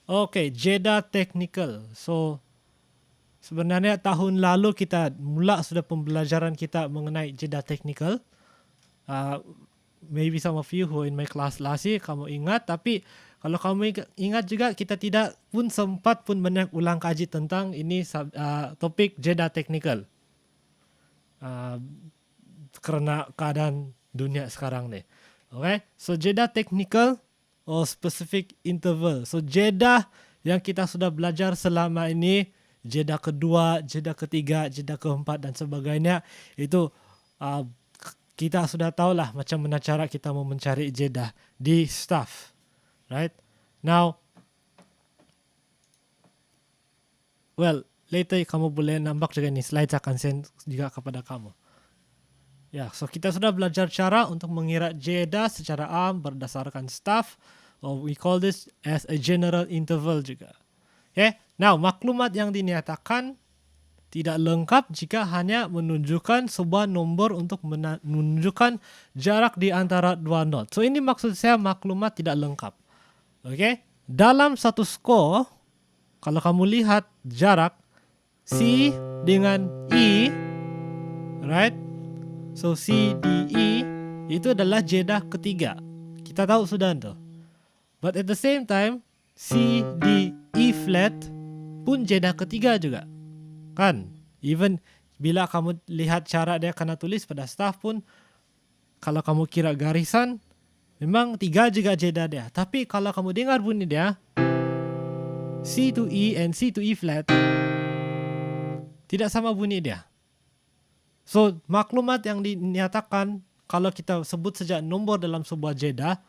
Okay, jeda technical. So sebenarnya tahun lalu kita mula sudah pembelajaran kita mengenai jeda technical. Maybe some of you who in my class last year kamu ingat, tapi kalau kamu ingat juga kita tidak pun sempat pun banyak ulang kaji tentang ini topik jeda technical. Kerana keadaan dunia sekarang ni. Okay, so jeda technical or specific interval. So jeda yang kita sudah belajar selama ini, jeda kedua, jeda ketiga, jeda keempat dan sebagainya, itu kita sudah tahulah macam mana cara kita mau mencari jeda di staff. Right? Now, well, later kamu boleh nampak juga ni, slide akan send juga kepada kamu. Ya, so kita sudah belajar cara untuk mengira jeda secara am berdasarkan staff, or we call this as a general interval juga. Okay, now maklumat yang dinyatakan tidak lengkap jika hanya menunjukkan sebuah nombor untuk menunjukkan jarak di antara dua not. So ini maksud saya maklumat tidak lengkap. Okay, dalam satu skor, kalau kamu lihat jarak C dengan E, right? So C, D, E itu adalah jeda ketiga. Kita tahu sudah itu. But at the same time, C, D, E flat pun jeda ketiga juga. Kan? Even bila kamu lihat cara dia kena tulis pada staff pun, kalau kamu kira garisan, memang tiga juga jeda dia. Tapi kalau kamu dengar bunyi dia, C to E and C to E flat, tidak sama bunyi dia. So, maklumat yang dinyatakan kalau kita sebut saja nombor dalam sebuah jeda,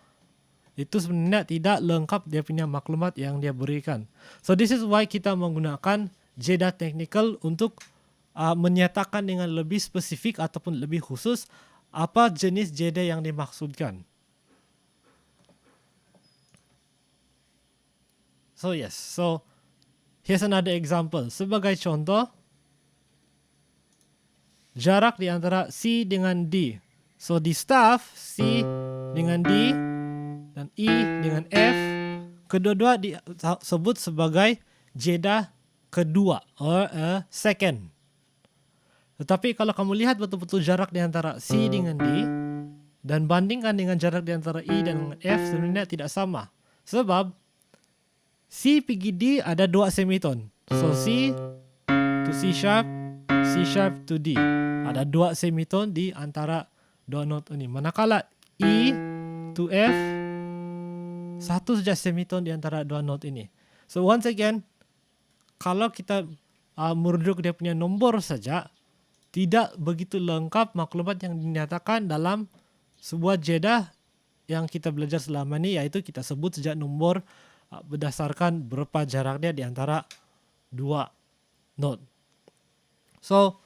itu sebenarnya tidak lengkap dia punya maklumat yang dia berikan. So, this is why kita menggunakan jeda technical untuk menyatakan dengan lebih spesifik ataupun lebih khusus apa jenis jeda yang dimaksudkan. So, yes. So, here's another example. Sebagai contoh, jarak di antara C dengan D. So di staff, C dengan D dan E dengan F, kedua-dua disebut sebagai jeda kedua or a second. Tetapi kalau kamu lihat betul-betul jarak di antara C dengan D dan bandingkan dengan jarak di antara E dan F, sebenarnya tidak sama. Sebab C pergi D ada dua semiton. So C to C sharp, C sharp to D. Ada dua semiton di antara dua not ini. Manakala E to F, satu saja semiton di antara dua not ini. So once again, kalau kita merujuk dia punya nombor saja, tidak begitu lengkap maklumat yang dinyatakan dalam sebuah jeda yang kita belajar selama ini, yaitu kita sebut saja nombor berdasarkan berapa jaraknya di antara dua not. So,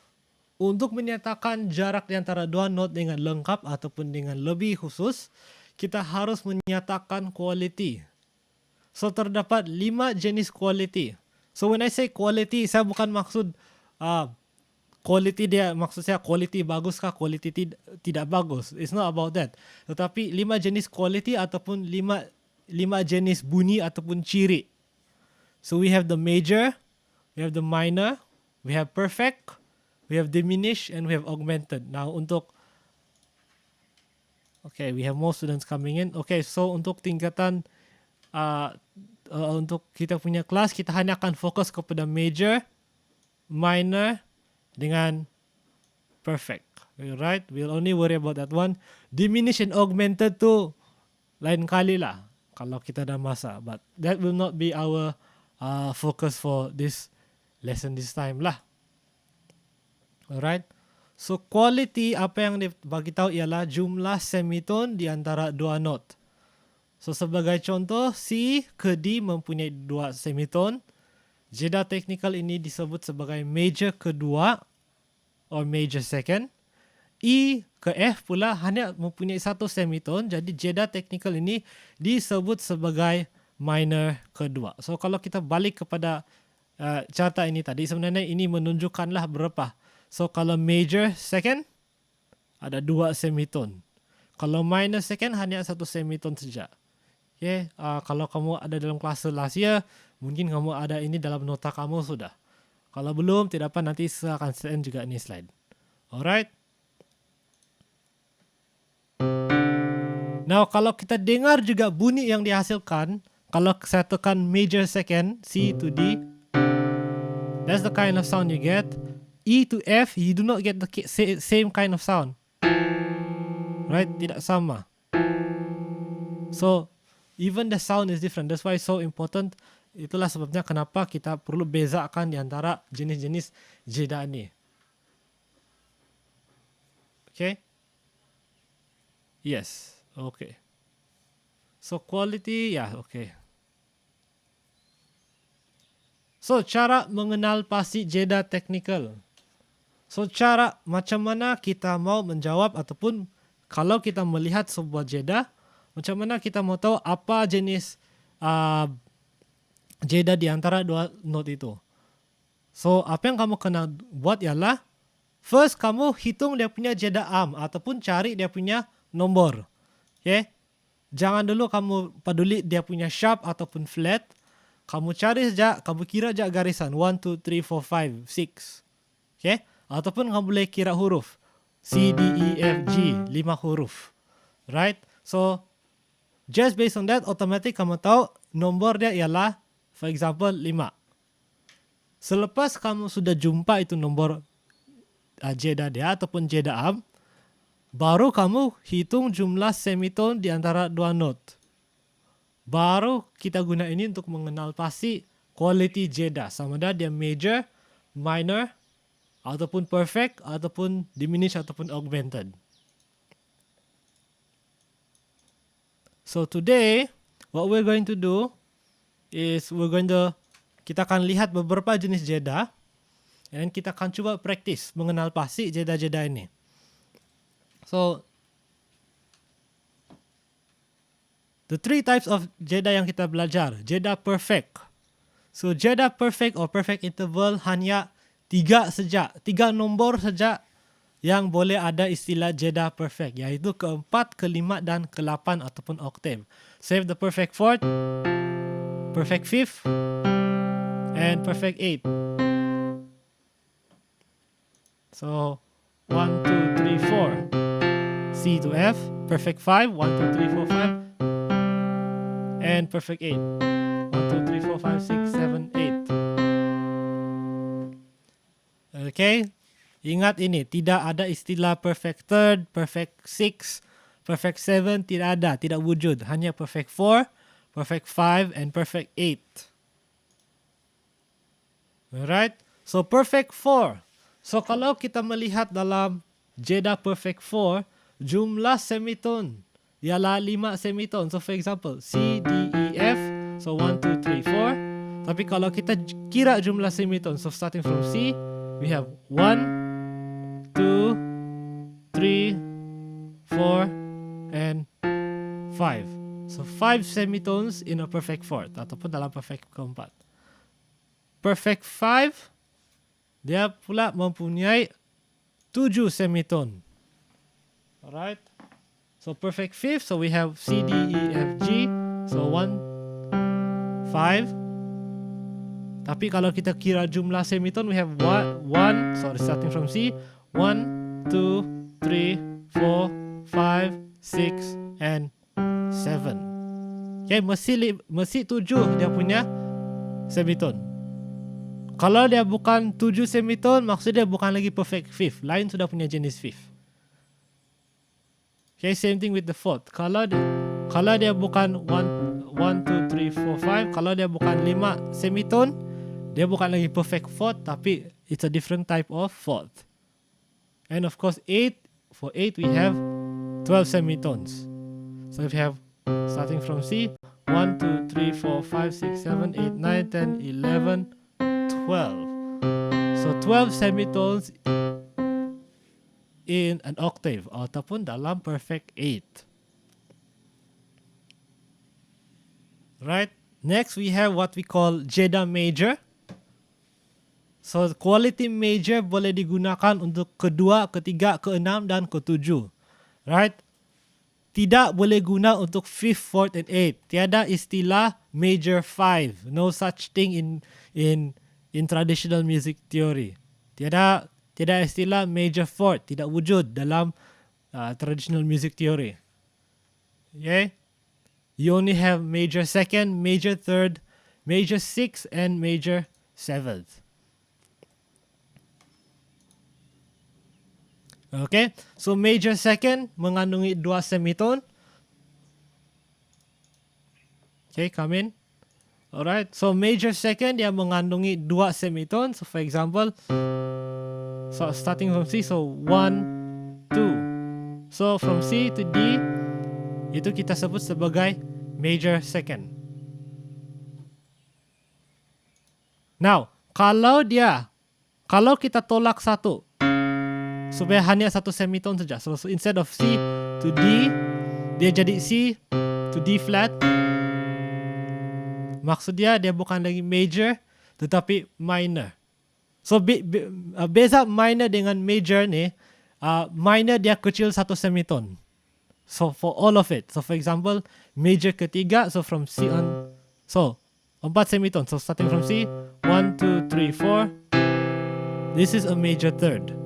untuk menyatakan jarak di antara dua not dengan lengkap ataupun dengan lebih khusus, kita harus menyatakan quality. So, terdapat 5 jenis quality. So, when I say quality, saya bukan maksud quality dia, maksud saya quality bagus kah, quality tidak bagus. It's not about that. Tetapi 5 jenis quality ataupun 5 jenis bunyi ataupun ciri. So, we have the major, we have the minor, we have perfect, we have diminished, and we have augmented. Now, okay, we have more students coming in. Okay, so untuk tingkatan, untuk kita punya kelas, kita hanya akan fokus kepada major, minor, dengan perfect. Right? We'll only worry about that one. Diminished and augmented tu lain kali lah kalau kita dah masa. But that will not be our focus for this lesson this time lah. Alright. So quality, apa yang dibagi tahu ialah jumlah semiton di antara dua not. So sebagai contoh, C ke D mempunyai dua semiton. Jeda technical ini disebut sebagai major kedua or major second. E ke F pula hanya mempunyai satu semiton. Jadi jeda technical ini disebut sebagai minor kedua. So kalau kita balik kepada carta ini tadi, sebenarnya ini menunjukkanlah berapa. So kalau major second ada dua semiton. Kalau minor second hanya satu semiton saja. Okay, kalau kamu ada dalam kelas last year, mungkin kamu ada ini dalam nota kamu sudah. Kalau belum, tidak apa, nanti saya akan send juga ini slide. Alright. Now, kalau kita dengar juga bunyi yang dihasilkan, kalau saya tekan major second, C to D, that's the kind of sound you get. E to F, you do not get the same kind of sound. Right? Tidak sama. So, even the sound is different. That's why it's so important. Itulah sebabnya kenapa kita perlu bezakan di antara jenis-jenis jeda ini. Okay? Yes. Okay. So, quality, yeah, okay. So, cara mengenal pasti jeda technical. So, cara macam mana kita mau menjawab ataupun kalau kita melihat sebuah jeda, macam mana kita mau tahu apa jenis jeda di antara dua note itu. So, apa yang kamu kena buat ialah, first kamu hitung dia punya jeda arm ataupun cari dia punya nombor. Okay? Jangan dulu kamu peduli dia punya sharp ataupun flat. Kamu cari saja, kamu kira saja garisan 1, 2, 3, 4, 5, 6. Okay? Ataupun kamu boleh kira huruf C, D, E, F, G, 5 huruf. Right? So, just based on that, automatic kamu tahu nombor dia ialah, for example, 5. Selepas kamu sudah jumpa itu nombor jeda dia ataupun jeda arm, baru kamu hitung jumlah semitone di antara dua note. Baru kita guna ini untuk mengenal pasti quality jeda. Sama ada dia major, minor, ataupun perfect, ataupun diminished, ataupun augmented. So today, what we're going to do is kita akan lihat beberapa jenis jeda. Dan kita akan cuba praktis mengenal pasti jeda-jeda ini. So, the 3 types of jeda yang kita belajar. Jeda perfect. So, jeda perfect or perfect interval hanya 3 nombor saja yang boleh ada istilah jeda perfect. Iaitu ke-4, ke-5 dan ke-8 ataupun octave. Save the perfect 4th, perfect 5th, and perfect 8th. So, 1, 2, 3, 4. C to F, perfect 5, 1, 2, 3, 4, 5, and perfect 8, 1, 2, 3, 4, 5, 6, 7, 8. Okay, ingat ini, tidak ada istilah perfect third, perfect 6, perfect 7, tidak ada, tidak wujud. Hanya perfect 4, perfect 5, and perfect 8. Alright, so perfect 4. So kalau kita melihat dalam jeda perfect 4, jumlah semitone ialah 5 semitone. So for example, C, D, E, F. So 1, 2, 3, 4. Tapi kalau kita kira jumlah semitone, so starting from C, we have 1, 2, 3, 4, and 5. So 5 semitones in a perfect 4th ataupun dalam perfect keempat. Perfect 5, dia pula mempunyai 7 semitone. Alright. So perfect 5th, so we have C, D, E, F, G. So 1, 5. Tapi kalau kita kira jumlah semitone, we have 1, starting from C. 1, 2, 3, 4, 5, 6, and 7. Okay, mesti 7 dia punya semitone. Kalau dia bukan 7 semitone, maksudnya dia bukan lagi perfect 5th. Lain sudah punya jenis 5th. Okay, same thing with the 4th. Kalau dia bukan 1, 2, 3, 4, 5. Kalau dia bukan 5 semitone, dia bukan lagi perfect 4th, tapi it's a different type of 4th. And of course 8, for 8 we have 12 semitones. So if you have, starting from C, 1, 2, 3, 4, 5, 6, 7, 8, 9, 10, 11, 12. So 12 semitones in an octave ataupun dalam perfect 8. Right? Next we have what we call jeda major. So quality major boleh digunakan untuk kedua, ketiga, keenam dan ketujuh. Right? tidak boleh guna untuk 5th, 4th and 8th. Tiada istilah major 5. No such thing in traditional music theory. Tiada istilah major 4. Tidak wujud dalam traditional music theory. Okay? You only have major 2nd, major 3rd, major 6th and major 7th. Okay, so major 2nd mengandungi 2 semitone. Okay, come in. Alright, so major 2nd dia mengandungi 2 semitone. So for example, so starting from C, so 1, 2. So from C to D, itu kita sebut sebagai major 2nd. Now, kalau kita tolak satu, supaya hanya satu semitone saja. So instead of C to D, dia jadi C to D flat. Maksud dia bukan lagi major, tetapi minor. So beza minor dengan major ni, minor dia kecil satu semitone. So for all of it. So for example, major ketiga, so from C on, so 4 semitone. So starting from C, 1, 2, 3, 4. This is a major 3rd.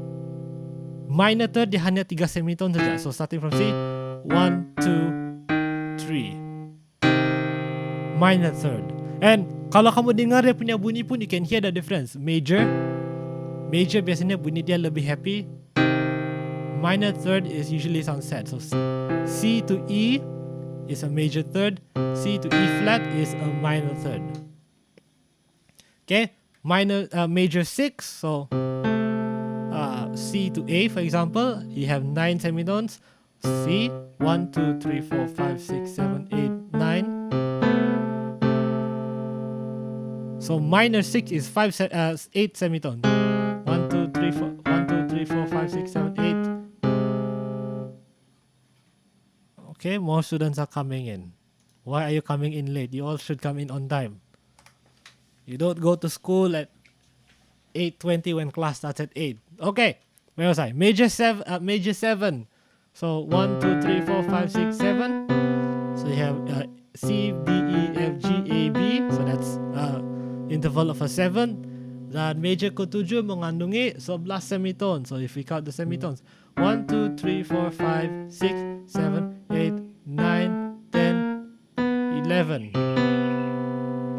Minor 3rd dia hanya 3 semitone saja. So starting from C, 1, 2, 3. Minor 3rd. And kalau kamu dengar dia punya bunyi pun, you can hear the difference. Major biasanya bunyi dia lebih happy. Minor 3rd is usually sound sad. So C to E is a major 3rd. C to E flat is a minor 3rd. Okay, major 6. So C to A, for example, you have 9 semitones. C, 1, 2, 3, 4, 5, 6, 7, 8, 9. So minor 6 is 8 semitones. 1, 2, 3, 4, 1, 2, 3, 4, 5, 6, 7, 8. Okay, more students are coming in. Why are you coming in late? You all should come in on time. You don't go to school at 8:20 when class starts at 8. Okay, where was I? Major 7. So 1, 2, 3, 4, 5, 6, 7. So you have C, D, E, F, G, A, B. So that's interval of a 7. Dan major ke-7 mengandungi 11 semitone. So if we count the semitones, 1, 2, 3, 4, 5, 6, 7, 8, 9, 10, 11.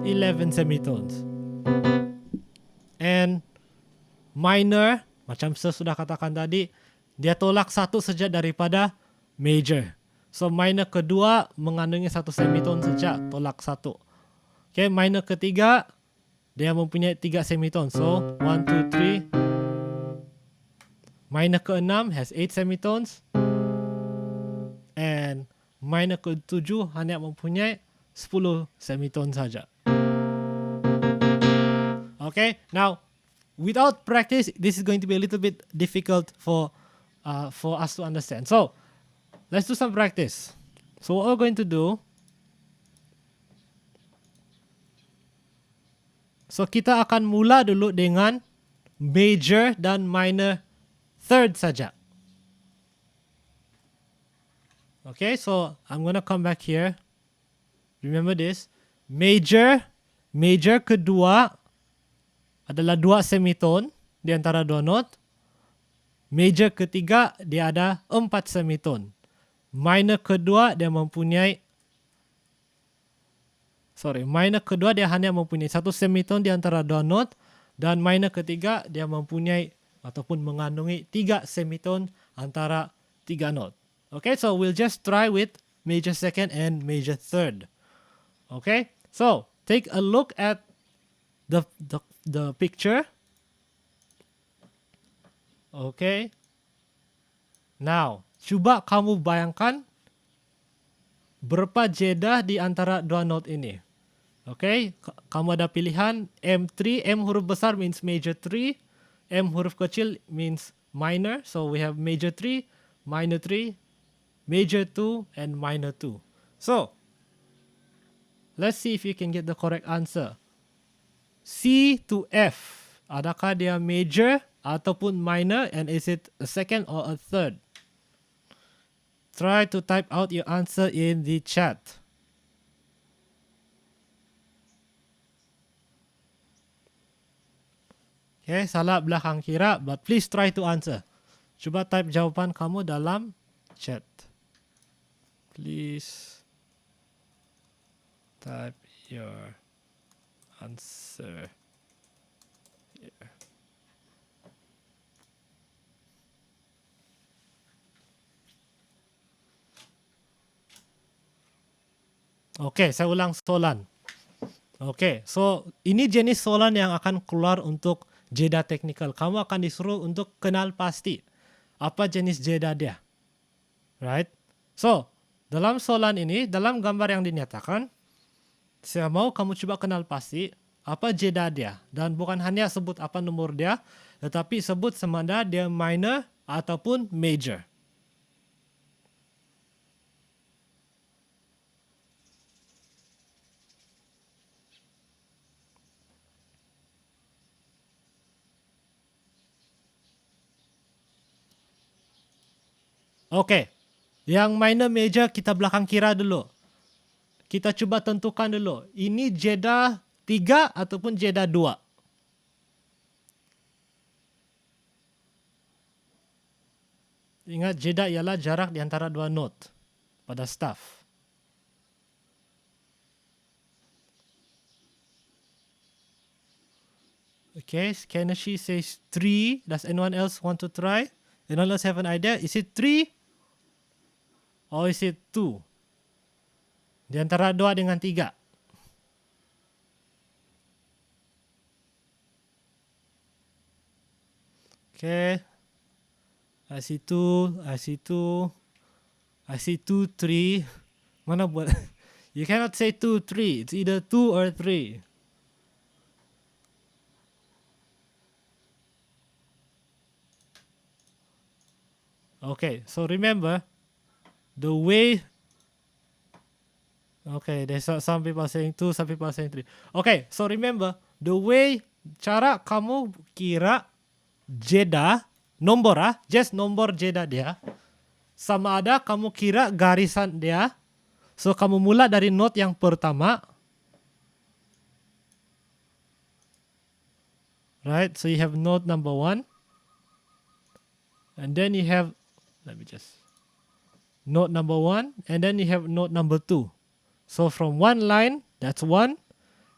11 semitones. And minor, macam saya sudah katakan tadi, dia tolak satu saja daripada major. So minor kedua mengandungi satu semitone saja, tolak satu. Okay, minor ketiga dia mempunyai 3 semitone. So 1, 2, 3. Minor ke-6 has 8 semitones. And minor ke-7 hanya mempunyai 10 semitone saja. Okay, now without practice, this is going to be a little bit difficult for us to understand. So let's do some practice. So what we're going to do, so kita akan mula dulu dengan major dan minor 3rd saja. Okay, so I'm gonna come back here. Remember this. Major kedua adalah 2 semitone di antara 2 note. Major ketiga dia ada 4 semitone. Minor kedua dia hanya mempunyai 1 semitone di antara 2 note, dan minor ketiga dia mempunyai ataupun mengandungi 3 semitone antara 3 note. Okay, so we'll just try with major 2nd and major 3rd. Okay, so take a look at the picture. Okay. Now, cuba kamu bayangkan berapa jeda di antara 2 note ini. Okay, kamu ada pilihan M3, M huruf besar means major 3, M huruf kecil means minor. So we have major 3, minor 3, major 2 and minor 2. So, let's see if you can get the correct answer. C to F, adakah dia major ataupun minor, and is it a 2nd or a 3rd? Try to type out your answer in the chat. Okay, salah belakang kira, but please try to answer. Cuba type jawapan kamu dalam chat. Please type your answer here. Okay, saya ulang soalan. Okay, so ini jenis soalan yang akan keluar untuk jeda teknikal. Kamu akan disuruh untuk kenal pasti apa jenis jeda dia. Right? So, dalam soalan ini, dalam gambar yang dinyatakan, saya mau kamu coba kenal pasti apa jeda dia. Dan bukan hanya sebut apa nomor dia, tetapi sebut sama ada dia minor ataupun major. Okay, yang minor major kita belakang kira dulu. Kita coba tentukan dulu. Ini jeda 3 ataupun jeda 2. Ingat, jeda ialah jarak di antara dua note pada staff. Okay, Kenichi says 3. Does anyone else want to try? Anyone else have an idea? Is it 3? Or is it 2? Di antara 2 dengan 3. Okay. I see 2. I see 2. I see 2, 3. Mana buat? You cannot say 2, 3. It's either 2 or 3. Okay, so remember, the way... Okay, there's some people saying 2, some people are saying 3. Okay, so remember, the way cara kamu kira jeda, nombor just nombor jeda dia, sama ada kamu kira garisan dia. So, kamu mula dari note yang pertama. Right, so you have note number 1. And then you have, let me just, note number 1, and then you have note number 2. So from one line, that's 1.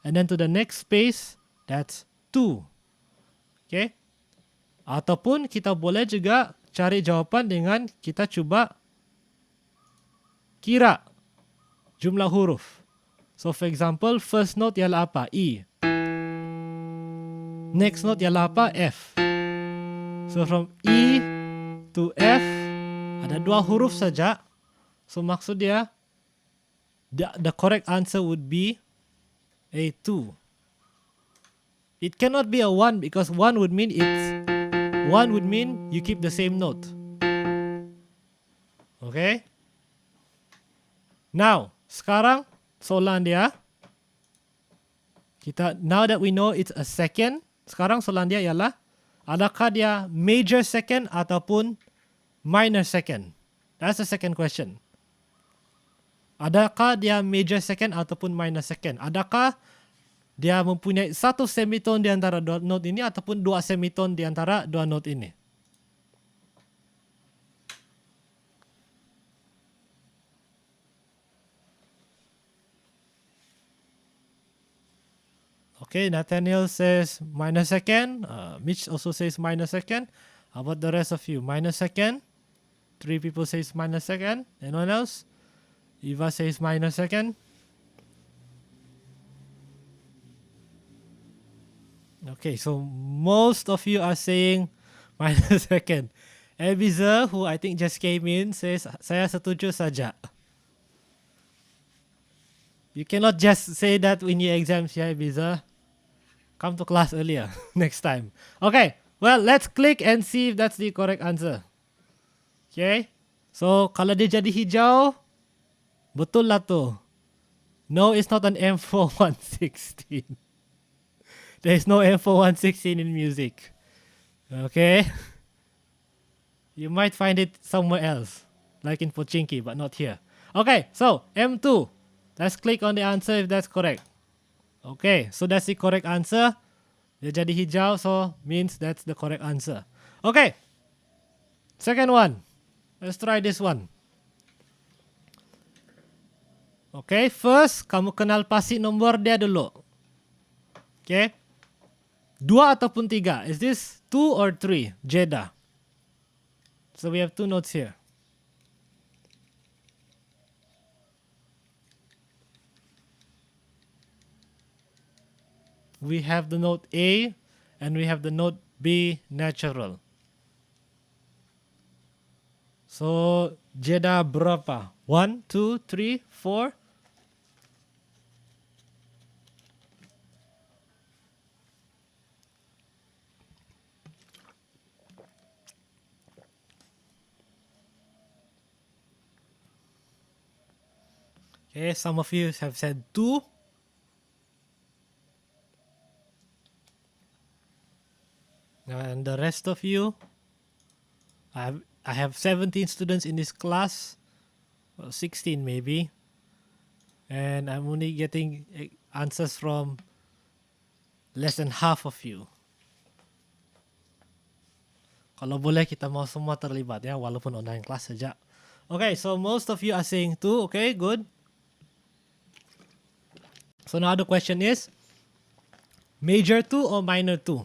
And then to the next space, that's 2. Okay. Ataupun kita boleh juga cari jawapan dengan kita cuba kira jumlah huruf. So for example, first note ialah apa? E. Next note ialah apa? F. So from E to F, ada 2 huruf saja. So maksud dia, the correct answer would be a 2. It cannot be a 1 because 1 would mean you keep the same note. Okay? Now, sekarang soalan dia, now that we know it's a second, sekarang soalan dia ialah, adakah dia major second ataupun minor second? That's the second question. Adakah dia major second ataupun minor second? Adakah dia mempunyai 1 semitone di antara 2 note ini ataupun 2 semitone di antara 2 note ini? Okay, Nathaniel says minor second. Mitch also says minor second. How about the rest of you? Minor second. 3 people says minor second. Anyone else? Eva says minor second. Okay, so most of you are saying minor second. Abiza, who I think just came in, says, saya setuju saja. You cannot just say that in your exams, yeah, Abiza. Come to class earlier next time. Okay, well, let's click and see if that's the correct answer. Okay, so kalau dia jadi hijau, betul lah tu. No, it's not an M4116. There is no M4116 in music. Okay. You might find it somewhere else. like in Pochinki, but not here. Okay, so M2. Let's click on the answer if that's correct. Okay, so that's the correct answer. Dia jadi hijau, so means that's the correct answer. Okay, second one. Let's try this one. Okay, first kamu kenal pasti nombor dia dulu. Okay, 2 ataupun 3. Is this 2 or 3? Jeddah. So we have 2 notes here. We have the note A and we have the note B natural. So Jeddah berapa? 1, 2, 3, 4. Okay, some of you have said 2. And the rest of you, I have 17 students in this class, 16 maybe, and I'm only getting answers from less than half of you. Kalau boleh kita mau semua terlibat ya, walaupun online class saja. Okay, so most of you are saying 2. Okay, good. So now the question is, major 2 or minor 2?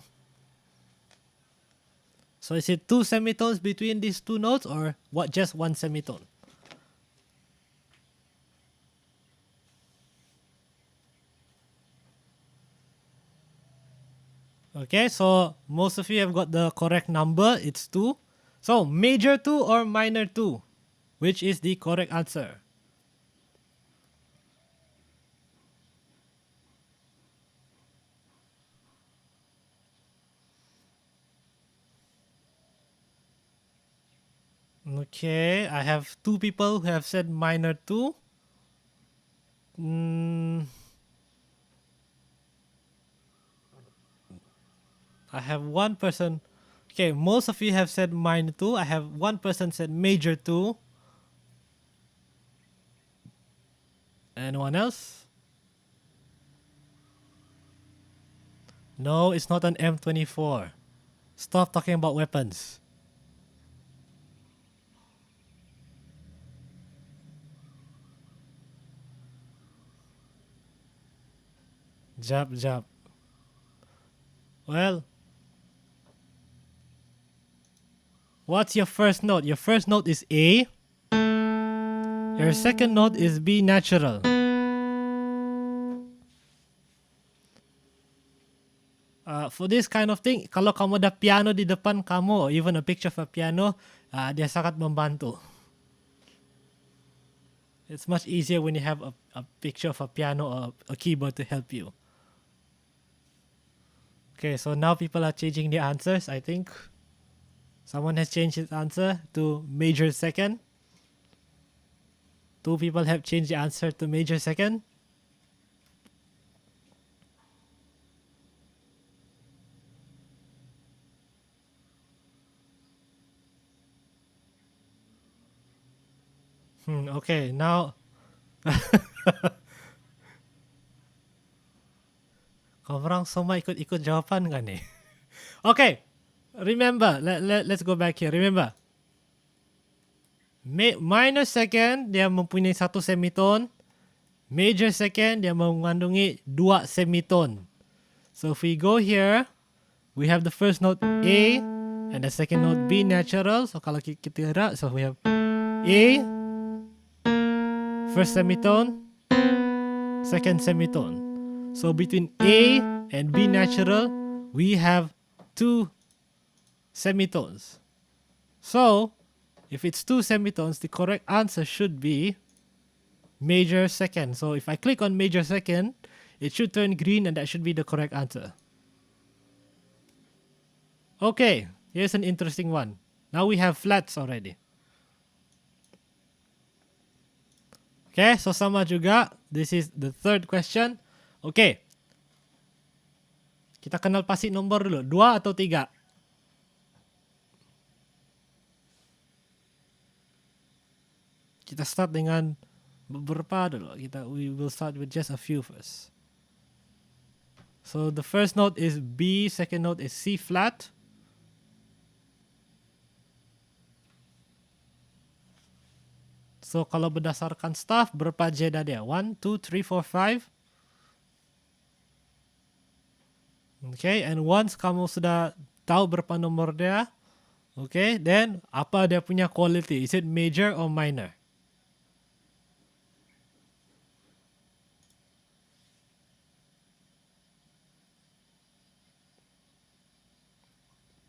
So is it 2 semitones between these 2 notes or what? Just 1 semitone? Okay, so most of you have got the correct number. It's 2. So major 2 or minor 2? Which is the correct answer? Okay, I have 2 people who have said minor 2. I have 1 person. Okay, most of you have said minor 2. I have 1 person said major 2. Anyone else? No, it's not an M24. Stop talking about weapons. Jab. Well, what's your first note? Your first note is A. Your second note is B natural. For this kind of thing, kalau kamu ada piano di depan kamu, or even a picture of a piano, dia sangat membantu. It's much easier when you have a picture of a piano or a keyboard to help you. Okay, so now people are changing their answers, I think. Someone has changed his answer to major second. 2 people have changed the answer to major second. Okay, now korang semua ikut jawapan kan ni? Okay, remember, let's go back here. Remember, minor second dia mempunyai 1 semitone. Major second dia mengandungi 2 semitone. So if we go here, we have the first note A and the second note B natural. So kalau kita gerak, so we have A, first semitone, second semitone. So between A and B natural, we have 2 semitones. So if it's 2 semitones, the correct answer should be major second. So if I click on major second, it should turn green and that should be the correct answer. Okay, here's an interesting one. Now we have flats already. Okay, so sama juga. This is the third question. Okay. Kita kenal pasti nombor dulu. 2 atau 3? Kita start dengan beberapa dulu. We will start with just a few first. So the first note is B, second note is C flat. So kalau berdasarkan staff, berapa jeda dia? 1, 2, 3, 4, 5. Okay, and once kamu sudah tahu berapa nomor dia, okay, then apa dia punya quality? Is it major or minor?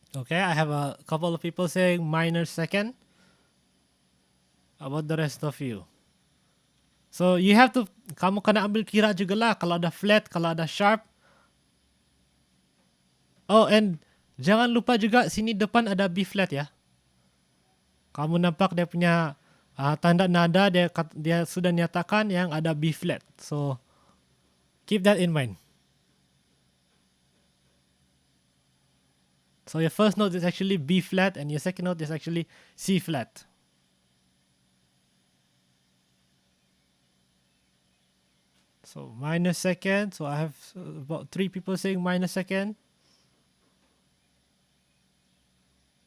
Okay, I have a couple of people saying minor second. How about the rest of you? So you have to, kamu kena ambil kira juga lah kalau ada flat, kalau ada sharp. Oh, and jangan lupa juga sini depan ada B flat ya. Kamu nampak dia punya tanda nada, dia sudah nyatakan yang ada B flat. So keep that in mind. So your first note is actually B flat and your second note is actually C flat. So minor second. So I have about 3 people saying minor second.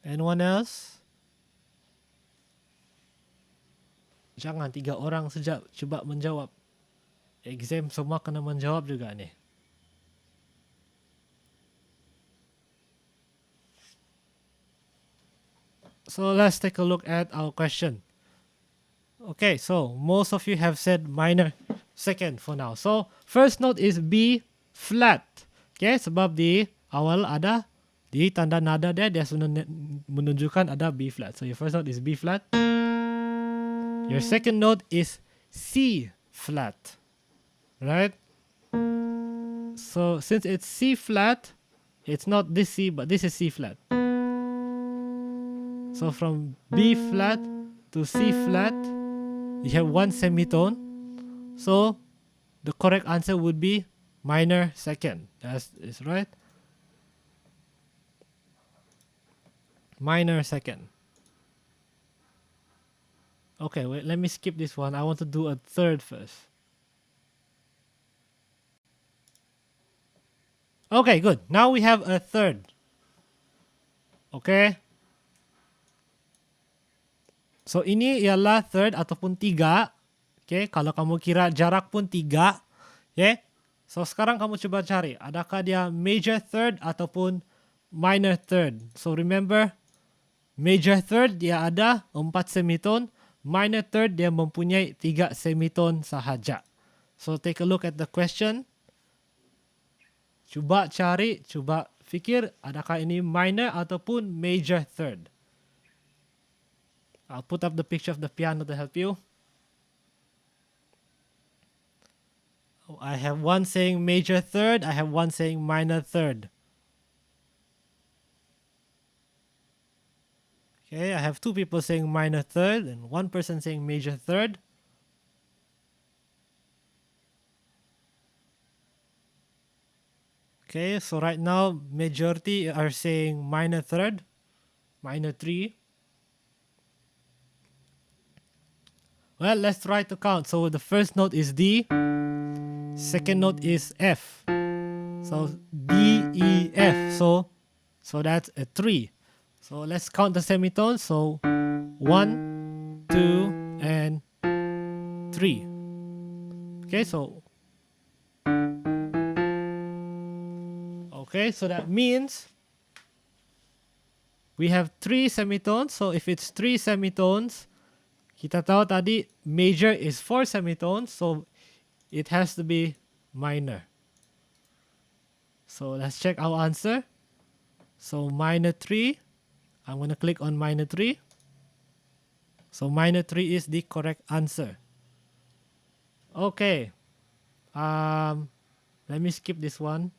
Anyone else? Jangan 3 orang saja cuba menjawab. Exam semua kena menjawab juga ni. So let's take a look at our question. Okay, so most of you have said minor second for now. So first note is B flat. Okay, sebab di awal ada di tanda nada dia sudah menunjukkan ada B flat. So your first note is B flat. Your second note is C flat. Right? So since it's C flat, it's not this C, but this is C flat. So from B flat to C flat, you have 1 semitone. So the correct answer would be minor second. That is right. Minor second. Okay, wait, let me skip this one. I want to do a third first. Okay, good. Now we have a third. Okay. So ini ialah third ataupun 3. Okay, kalau kamu kira jarak pun 3. Okay. So sekarang kamu coba cari, adakah dia major third ataupun minor third. So remember, major third dia ada 4 semitone, minor third dia mempunyai 3 semitone sahaja. So take a look at the question. Cuba cari, cuba fikir adakah ini minor ataupun major third. I'll put up the picture of the piano to help you. I have one saying major third, I have one saying minor third. Okay, I have 2 people saying minor third and 1 person saying major third. Okay, so right now majority are saying minor third, minor 3. Well, let's try to count. So the first note is D, second note is F. So D, E, F. So that's a 3. So let's count the semitones. So 1, 2, and 3. Okay, so that means we have 3 semitones. So if it's 3 semitones, kita tahu tadi major is 4 semitones, so it has to be minor. So let's check our answer. So minor 3, I'm going to click on minor 3. So minor 3 is the correct answer. Okay. Let me skip this one.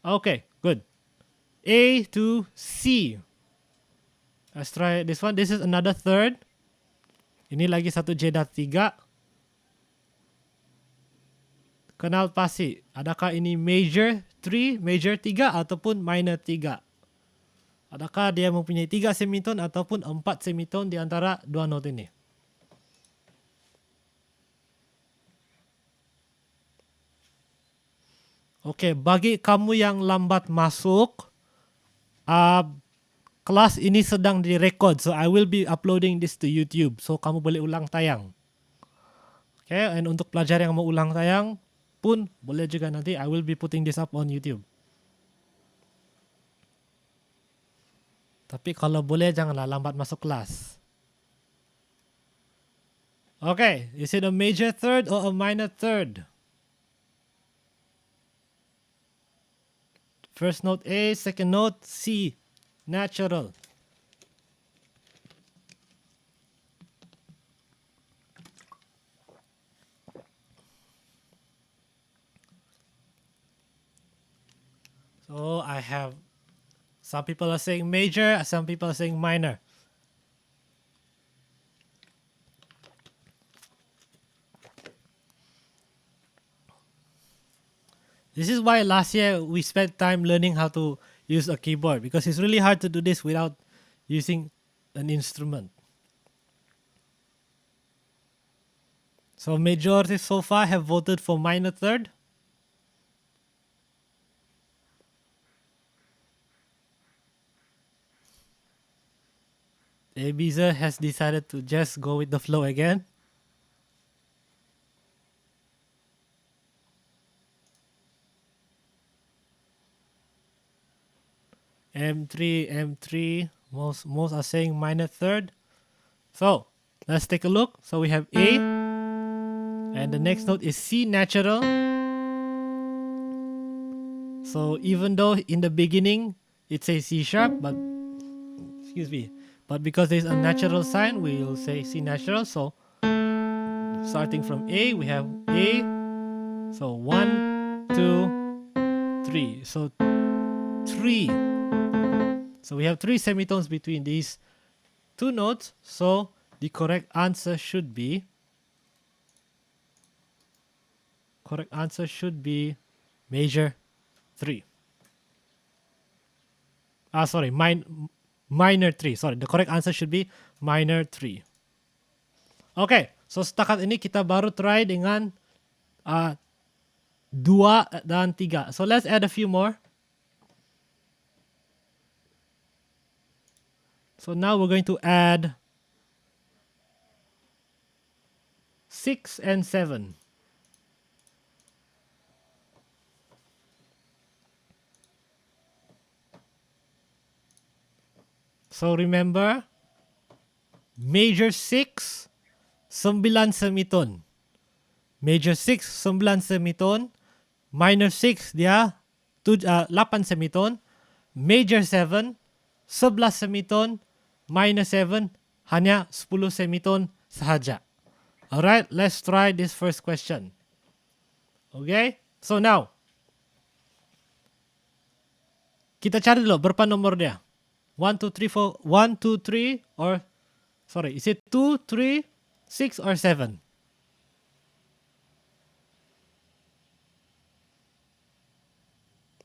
Okay, good. A to C. Let's try this one. This is another third. Ini lagi satu jeda 3. Kenal pasti. Adakah ini major 3, major 3 ataupun minor 3? Adakah dia mempunyai 3 semitone ataupun 4 semitone di antara dua not ini? Okey, bagi kamu yang lambat masuk, kelas ini sedang direkod. So I will be uploading this to YouTube. So kamu boleh ulang tayang. Okay, and untuk pelajar yang mau ulang tayang pun boleh juga nanti I will be putting this up on YouTube. Tapi kalau boleh janganlah lambat masuk kelas. Okay, is it a major third or a minor third? First note A, second note C, natural. So I have, some people are saying major, some people are saying minor. This is why last year we spent time learning how to use a keyboard, because it's really hard to do this without using an instrument. So majority so far have voted for minor third. Abiza has decided to just go with the flow again. M3, most are saying minor third. So let's take a look. So we have A, and the next note is C natural. So even though in the beginning it says C sharp, but because there's a natural sign, we will say C natural. So starting from A, we have A. So 1, 2, 3. So 3. So we have 3 semitones between these two notes. So the correct answer should be major 3. Minor 3. Sorry, the correct answer should be minor 3. Okay, so setakat ini kita baru try dengan 2 dan 3. So let's add a few more. So now we're going to add 6 and 7. So remember, major 6, 9 semiton. Major 6, 9 semiton. Minor 6, dia 8 semiton. Major 7, 11 semiton. Minor 7, hanya 10 semiton sahaja. Alright, let's try this first question. Okay, so now kita cari dulu berapa nomor dia. 1, 2, 3, 4, 1, 2, 3, or sorry, is it 2, 3, 6 or 7?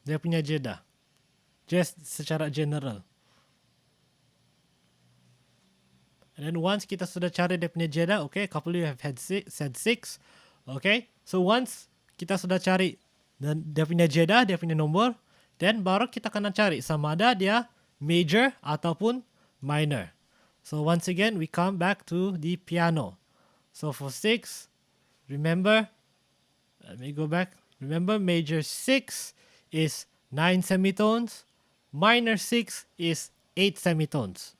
Dia punya jeda. Just secara general. And then once kita sudah cari dia punya jeda, okay, a couple of you have said 6. Okay, so once kita sudah cari dan dia punya jeda, dia punya nomor, then baru kita akan cari sama ada dia major ataupun minor. So once again, we come back to the piano. So for 6, remember, let me go back. Remember, major 6 is 9 semitones. Minor 6 is 8 semitones.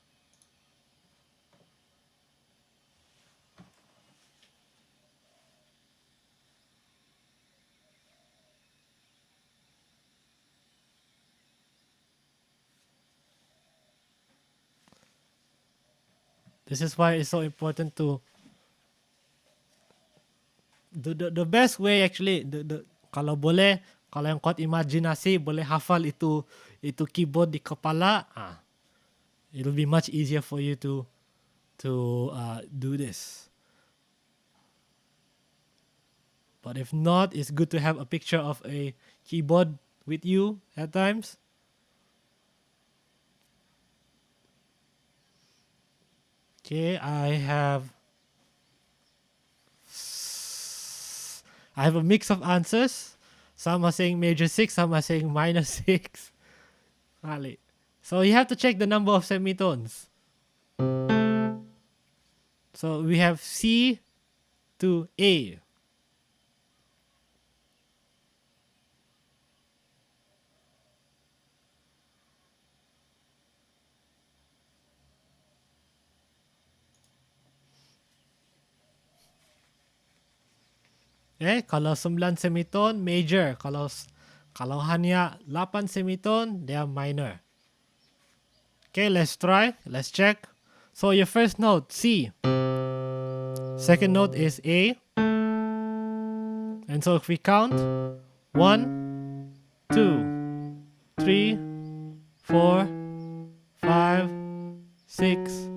This is why it's so important to the best way actually. Kalau boleh, kalau yang kuat imajinasi, boleh hafal itu keyboard di kepala. It'll be much easier for you to do this. But if not, it's good to have a picture of a keyboard with you at times. Okay, I have a mix of answers. Some are saying major 6, some are saying minor 6. Ali. So you have to check the number of semitones. So we have C to A. Kalau 9 semiton major, kalau hanya 8 semiton they are minor. Okay, let's try. Let's check. So your first note C. Second note is A. And so if we count 1, 2, 3, 4, 5, 6,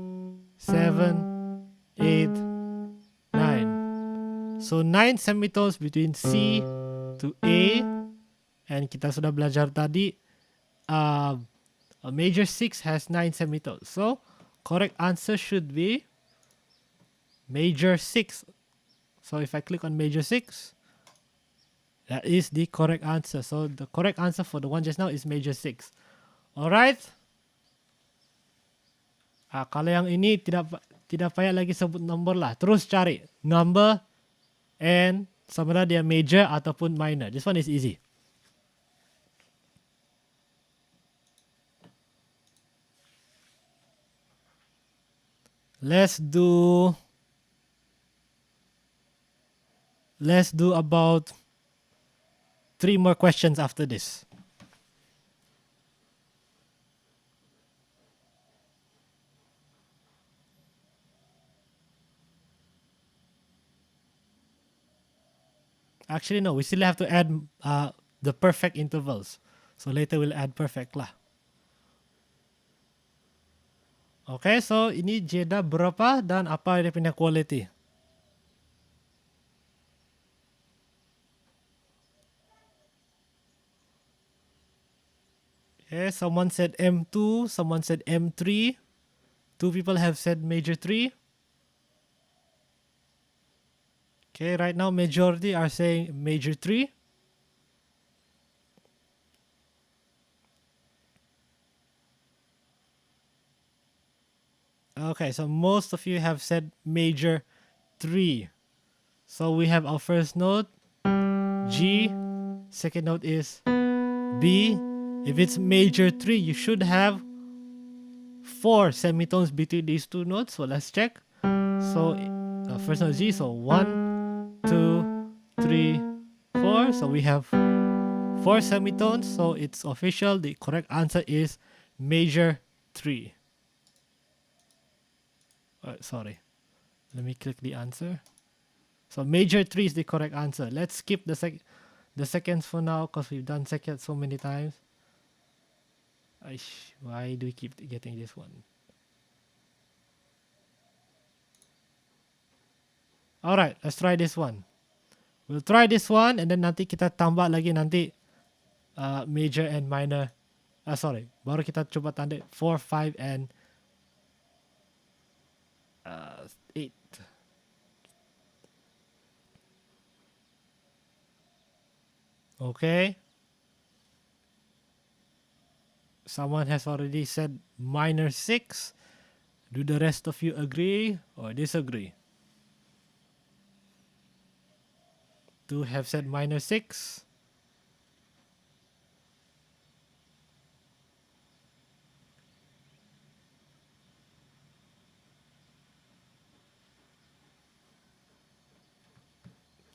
7, 8, 9. So 9 semitones between C to A. And kita sudah belajar tadi, a major 6 has 9 semitones. So correct answer should be major 6. So if I click on major 6, that is the correct answer. So the correct answer for the one just now is major 6. Alright. Kalau yang ini tidak payah lagi sebut nombor lah. Terus cari number and sama ada dia major ataupun minor. This one is easy. Let's do about 3 more questions after this. Actually, no. We still have to add the perfect intervals. So later we'll add perfect lah. Okay, so ini jeda berapa dan apa dia punya quality? Okay, someone said M2, someone said M3. 2 people have said major 3. Okay, right now majority are saying major 3. Okay, so most of you have said major 3. So we have our first note, G. Second note is B. If it's major 3, you should have 4 semitones between these 2 notes. So let's check. So first note is G. So 1, 2, 3, 4. So we have 4 semitones. So it's official. The correct answer is major 3. Sorry. Let me click the answer. So major 3 is the correct answer. Let's skip the seconds for now because we've done seconds so many times. Why do we keep getting this one? Alright, let's try this one. We'll try this one and then nanti kita tambah lagi nanti major and minor. Sorry, baru kita coba tanda 4, 5 and 8. Okay. Someone has already said minor 6. Do the rest of you agree or disagree? 2 have said minor 6.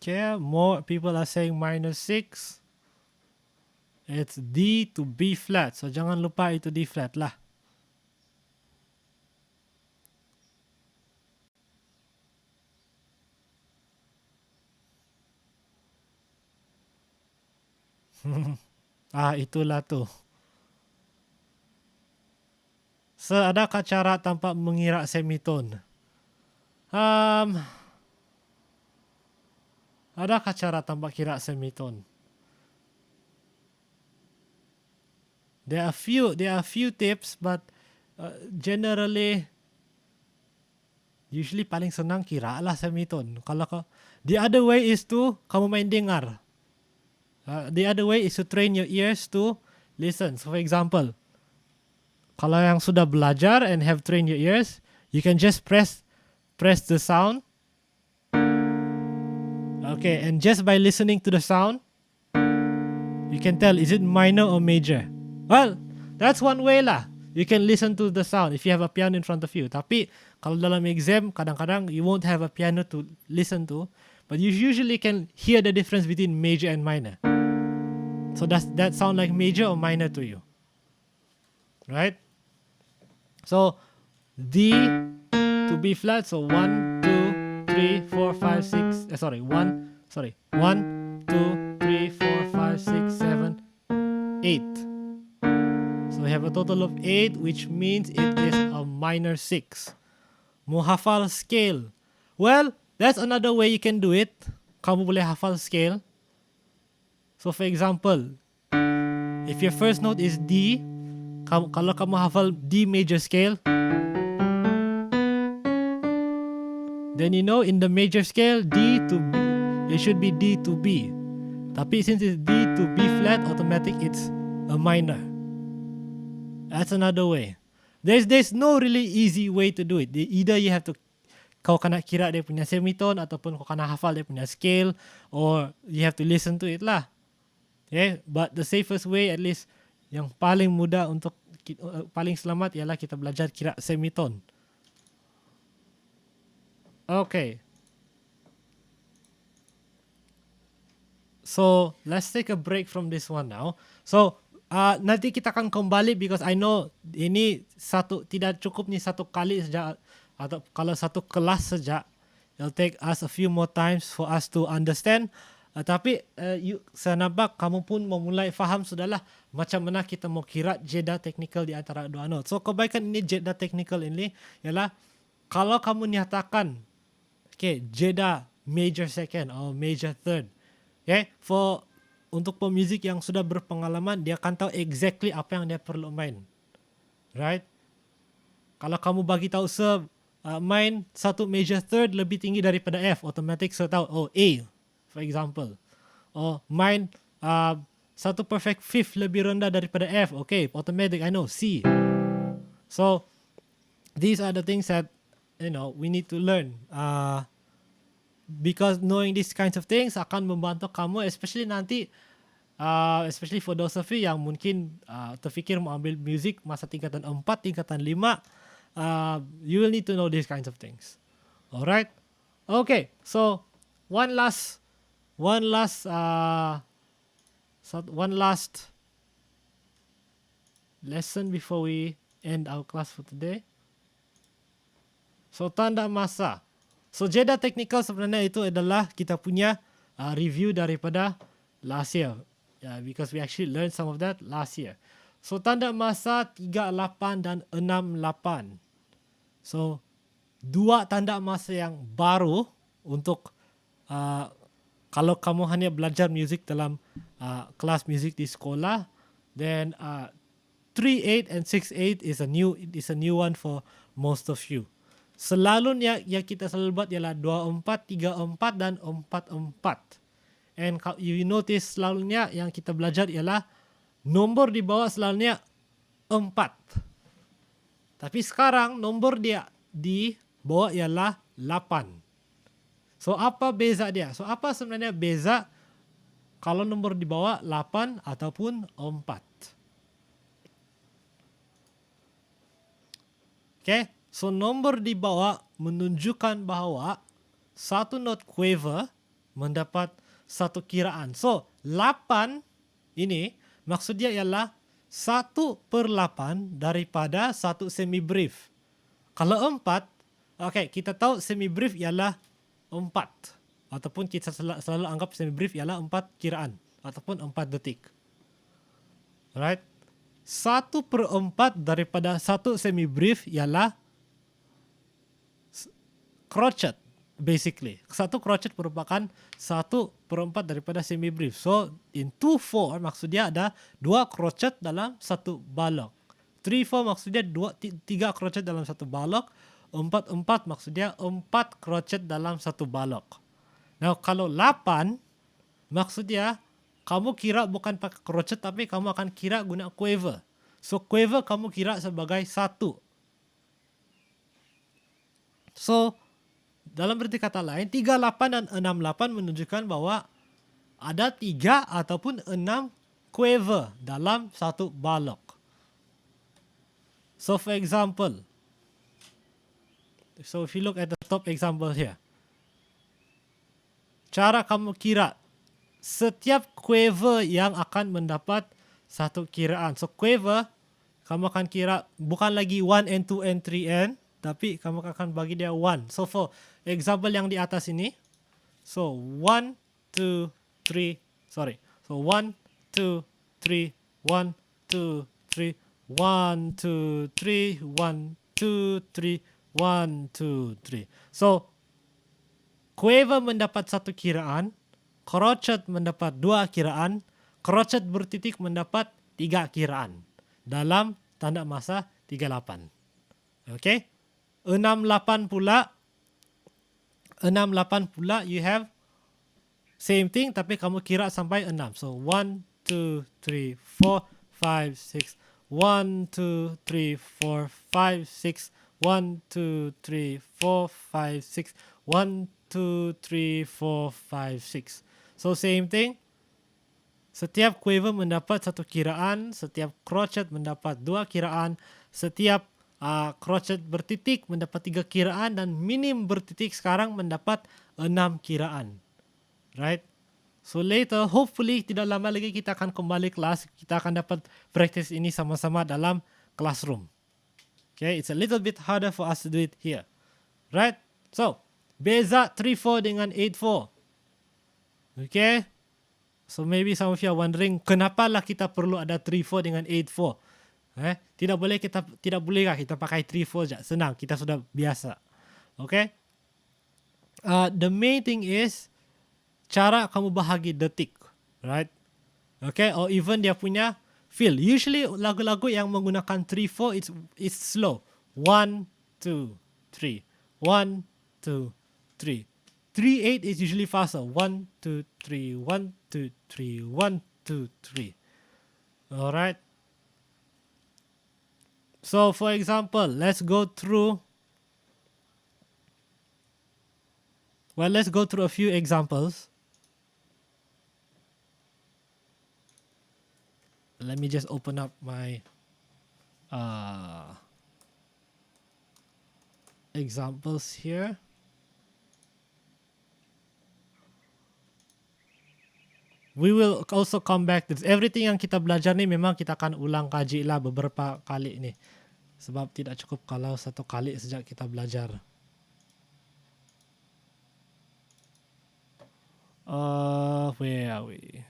Okay, more people are saying minor 6. It's D to B flat. So jangan lupa itu D flat lah. Itulah tu. So, adakah cara tanpa mengira semiton? Adakah cara tanpa kira semiton? There are few tips, but generally usually paling senang kira lah semitone. The other way is to kamu main dengar. The other way is to train your ears to listen. So for example, kalau yang sudah belajar and have trained your ears, you can just press the sound. Okay, and just by listening to the sound, you can tell is it minor or major. Well, that's one way lah. You can listen to the sound if you have a piano in front of you. Tapi kalau dalam exam, kadang-kadang you won't have a piano to listen to, but you usually can hear the difference between major and minor. So does that sound like major or minor to you? Right? So D to B flat. So 1, 2, 3, 4, 5, 6. 1, 2, 3, 4, 5, 6, 7, 8. So we have a total of 8, which means it is a minor 6. Mau hafal scale. Well, that's another way you can do it. Kamu boleh hafal scale. So for example, if your first note is D, kalau kamu hafal D major scale, then you know in the major scale D to B, it should be D to B. Tapi since it's D to B flat, automatic it's a minor. That's another way. There's no really easy way to do it. Either you have to kau kena kira dia punya semitone ataupun kau kena hafal dia punya scale, or you have to listen to it lah. Okay, but the safest way, at least yang paling mudah untuk paling selamat ialah kita belajar kira semitone. Okay. So let's take a break from this one now. So nanti kita akan kembali because I know ini tidak cukup ni satu kali saja, atau kalau satu kelas saja, it'll take us a few more times for us to understand. Tapi saya nampak kamu pun memulai faham sudahlah macam mana kita mau kira jeda teknikal di antara dua not. So kebaikan ini jeda teknikal ini ialah kalau kamu nyatakan jeda major second or major third. Untuk pemuzik yang sudah berpengalaman, dia akan tahu exactly apa yang dia perlu main. Right? Kalau kamu bagi tahu main satu major third lebih tinggi daripada F, automatic saya tahu A. For example, main satu perfect fifth lebih rendah daripada F. Okay, automatic I know C. So these are the things that we need to learn. Because knowing these kinds of things akan membantu kamu, especially nanti, especially for those of you yang mungkin terfikir mau ambil music masa tingkatan 4, tingkatan 5, you will need to know these kinds of things. Alright, okay. So one last lesson before we end our class for today. So tanda masa. So jeda teknikal sebenarnya itu adalah kita punya review daripada last year. Because we actually learned some of that last year. So tanda masa 38 dan 68. So dua tanda masa yang baru untuk kalau kamu hanya belajar musik dalam kelas musik di sekolah, then 3/8 and 6/8 is a new one for most of you. Selalunya yang kita selalu buat ialah 2/4, 3/4 dan 4/4. And you notice selalunya yang kita belajar ialah nombor di bawah selalunya 4. Tapi sekarang nombor dia di bawah ialah 8. So apa beza dia? So apa sebenarnya beza kalau nombor di bawah 8 ataupun 4? Okay, so nombor di bawah menunjukkan bahawa satu not quaver mendapat satu kiraan. So 8 ini maksudnya ialah 1/8 daripada satu semi brief. Kalau 4, okay, kita tahu semi brief ialah 4, ataupun kita selalu anggap semi brief ialah 4 kiraan ataupun 4 detik. Alright, 1/4 daripada satu semi brief ialah crotchet. Basically, satu crotchet merupakan 1/4 daripada semi brief. So in 2/4 maksudnya ada 2 crotchet dalam satu balok. 3/4 maksudnya 3 crotchet dalam satu balok. 4 maksud dia 4 crochet dalam satu balok. Now kalau 8 maksud dia kamu kira bukan pakai crochet tapi kamu akan kira guna quiver. So quiver kamu kira sebagai 1. So dalam berarti kata lain 38 dan 68 menunjukkan bahwa ada 3 ataupun 6 quiver dalam satu balok. So for example, so if you look at the top example here, cara kamu kira setiap quiver yang akan mendapat satu kiraan. So quiver kamu akan kira bukan lagi 1 and 2 and 3 and, tapi kamu akan bagi dia 1. So for example yang di atas ini, so 1 2 3 sorry. So 1 2 3 1 2 3 1 2 3 1 2 3 1 2 3. So quiver mendapat satu kiraan, crochet mendapat 2 kiraan, crochet bertitik mendapat 3 kiraan dalam tanda masa 38. Okay? 68 pula you have same thing tapi kamu kira sampai 6. So 1 2 3 4 5 6 1 2 3 4 5 6 1 2 3 4 5 6 1 2 3 4 5 6. So same thing. Setiap quiver mendapat satu kiraan, setiap crochet mendapat 2 kiraan, setiap crochet bertitik mendapat 3 kiraan dan minim bertitik sekarang mendapat 6 kiraan. Right? So later, hopefully tidak lama lagi kita akan kembali kelas, kita akan dapat practice ini sama-sama dalam classroom. Okay, it's a little bit harder for us to do it here. Right? So, beza 3/4 dengan 8/4. Okay? So maybe some of you are wondering, kenapalah kita perlu ada 3/4 dengan 8/4? Tidak bolehkah kita pakai 3/4 saja? Senang, kita sudah biasa. Okay? The main thing is cara kamu bahagi detik, right? Okay, or even dia punya feel. Usually lagu-lagu yang menggunakan 3/4 it's slow. 1 2 3 1 2 3. 3/8 is usually faster. 1 2 3 1 2 3 1 2 3. Alright. So for example, let's go through a few examples. Let me just open up my examples here. We will also come back to this. Everything yang kita belajar ni memang kita akan ulang kaji lah beberapa kali ni. Sebab tidak cukup kalau satu kali sejak kita belajar. Where are we?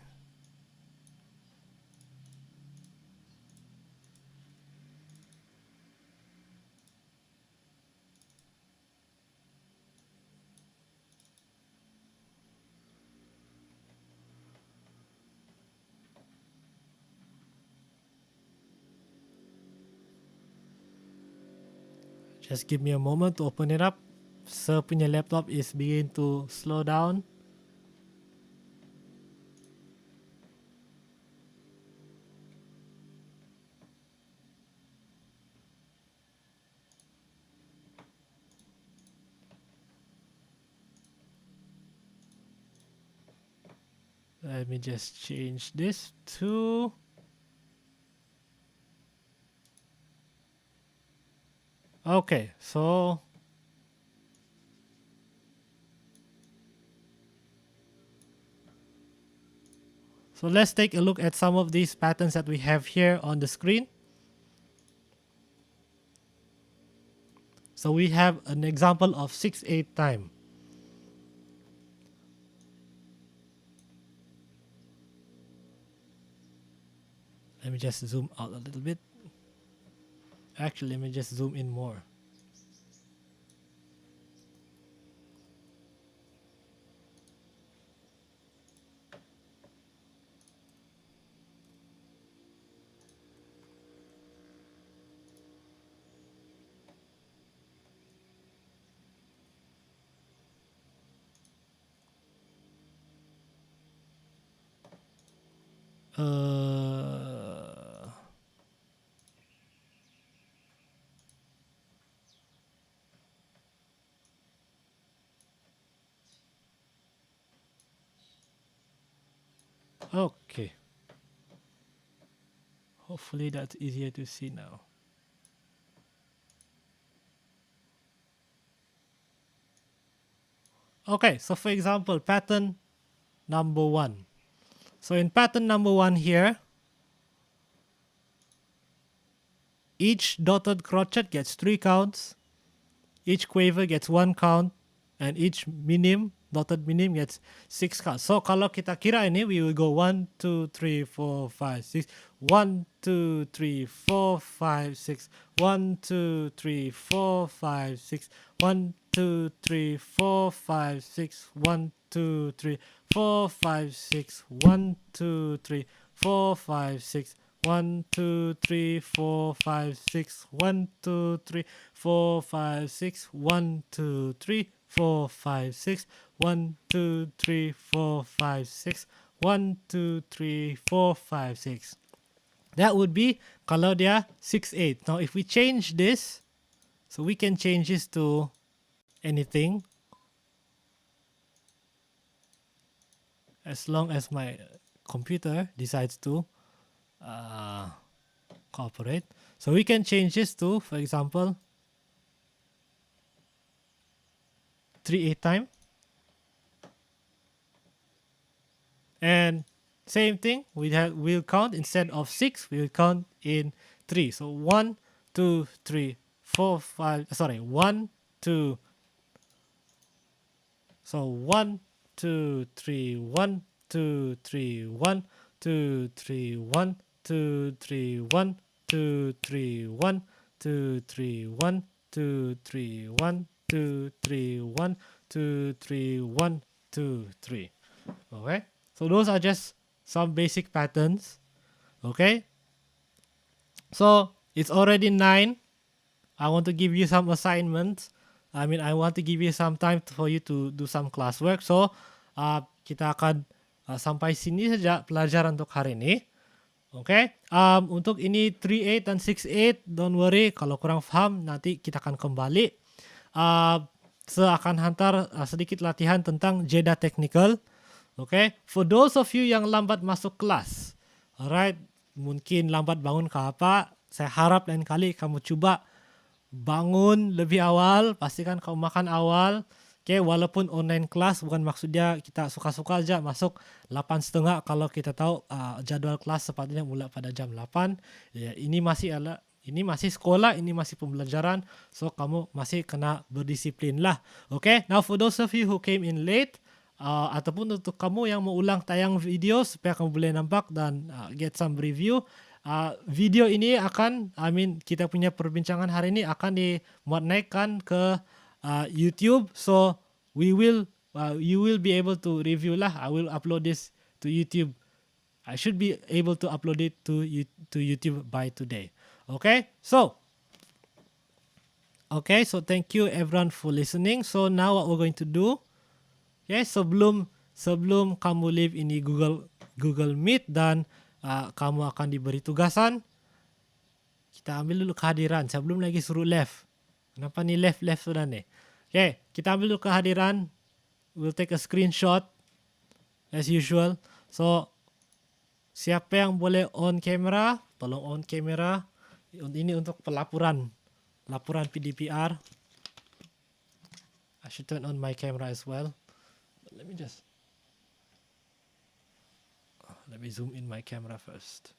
Just give me a moment to open it up. Sir punya laptop is beginning to slow down. Let me just change this to okay, so let's take a look at some of these patterns that we have here on the screen. So we have an example of 6/8 time. Let me just zoom out a little bit. Actually, let me just zoom in more. Okay. Hopefully that's easier to see now. Okay, so for example, pattern number 1. So in pattern number 1 here, each dotted crotchet gets 3 counts, each quaver gets 1 count, and each minim, dotted minim gets 6 counts. So kalau kita kira ini, we will go 1, 2, 3, 4, 5, 6. 1, 2, 3, 4, 5, 6. 1, 2, 3, 4, 5, 6. 1, 2, 3, 4, 5, 6. 1, 2, 3, 4, 5, 6. 1, 2, 3, 4, 5, 6. 1, 2, 3, 4, 5, 6. 1, 2, 3, 4, 5, 6. 1, 2, 3, 4, 5, 6. 1, 2, 3, 4, 5, 6. 1, 2, 3, 4, 5, 6. That would be kalau dia 6, 8. Now if we change this, so we can change this to anything as long as my computer decides to cooperate. So we can change this to, for example, 3, 8 time. And same thing, we'll count instead of 6, we'll count in 3. So 1, 2, 3, 4, 5, sorry, 1, 2. So 1, 2, 3, 1, 2, 3, 1, 2, 3, 1, 2, 3, 1, 2, 3, 1, 2, 3, 1, 2, 3, 1, 2, 3, 1, 2, 3, 1, 2, 3. Okay, so those are just some basic patterns. Okay, so it's already 9. I want to give you some assignments. I want to give you some time for you to do some classwork. So kita akan sampai sini saja pelajaran untuk hari ini. Okay, untuk ini 3-8 dan 6-8, don't worry, kalau kurang faham nanti kita akan kembali. Saya akan hantar sedikit latihan tentang jeda technical. Okay, for those of you yang lambat masuk kelas, alright, mungkin lambat bangun ke apa, saya harap lain kali kamu coba bangun lebih awal, pastikan kamu makan awal. Okay, walaupun online kelas, bukan maksudnya kita suka-suka aja masuk 8.30 kalau kita tahu jadual kelas sepatutnya mulai pada jam 8. Ya, ini masih sekolah, ini masih pembelajaran, so kamu masih kena berdisiplin lah. Okay, now for those of you who came in late, ataupun untuk kamu yang mau ulang tayang video supaya kamu boleh nampak dan get some review, video ini akan, kita punya perbincangan hari ini akan dimuat naikkan ke YouTube, so you will be able to review lah. I will upload this to YouTube. I should be able to upload it to YouTube by today. Okay, so thank you everyone for listening. So now what we're going to do, okay, sebelum kamu leave ini Google Meet dan kamu akan diberi tugasan, kita ambil dulu kehadiran. Saya belum lagi suruh left. Kenapa ni left sudah nih? Okay, kita ambil dulu kehadiran. We'll take a screenshot as usual. So siapa yang boleh on camera, tolong on camera. Ini untuk laporan PDPR. I should turn on my camera as well. Let me zoom in my camera first.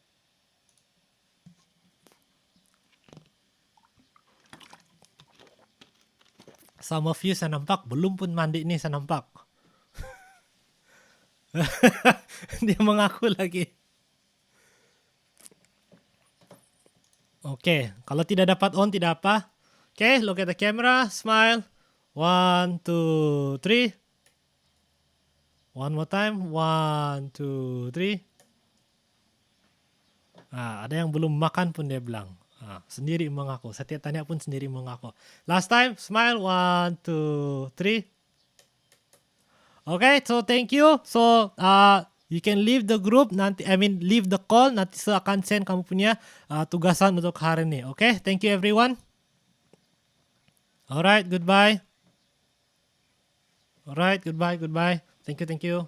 Some of you saya nampak belum pun mandi nih, saya nampak. Dia mengaku lagi. Okay, kalau tidak dapat on tidak apa. Okay, look at the camera, smile. 1, 2, 3. One more time. 1, 2, 3. Ada yang belum makan pun dia bilang. Sendiri mengaku. Setiap tanya pun sendiri mengaku. Last time, smile. 1, 2, 3. Okay, so thank you. So You can leave the group nanti, leave the call, nanti saya akan send kamu punya tugasan untuk hari ini. Oke, thank you everyone. Alright, goodbye. Alright, goodbye. Thank you.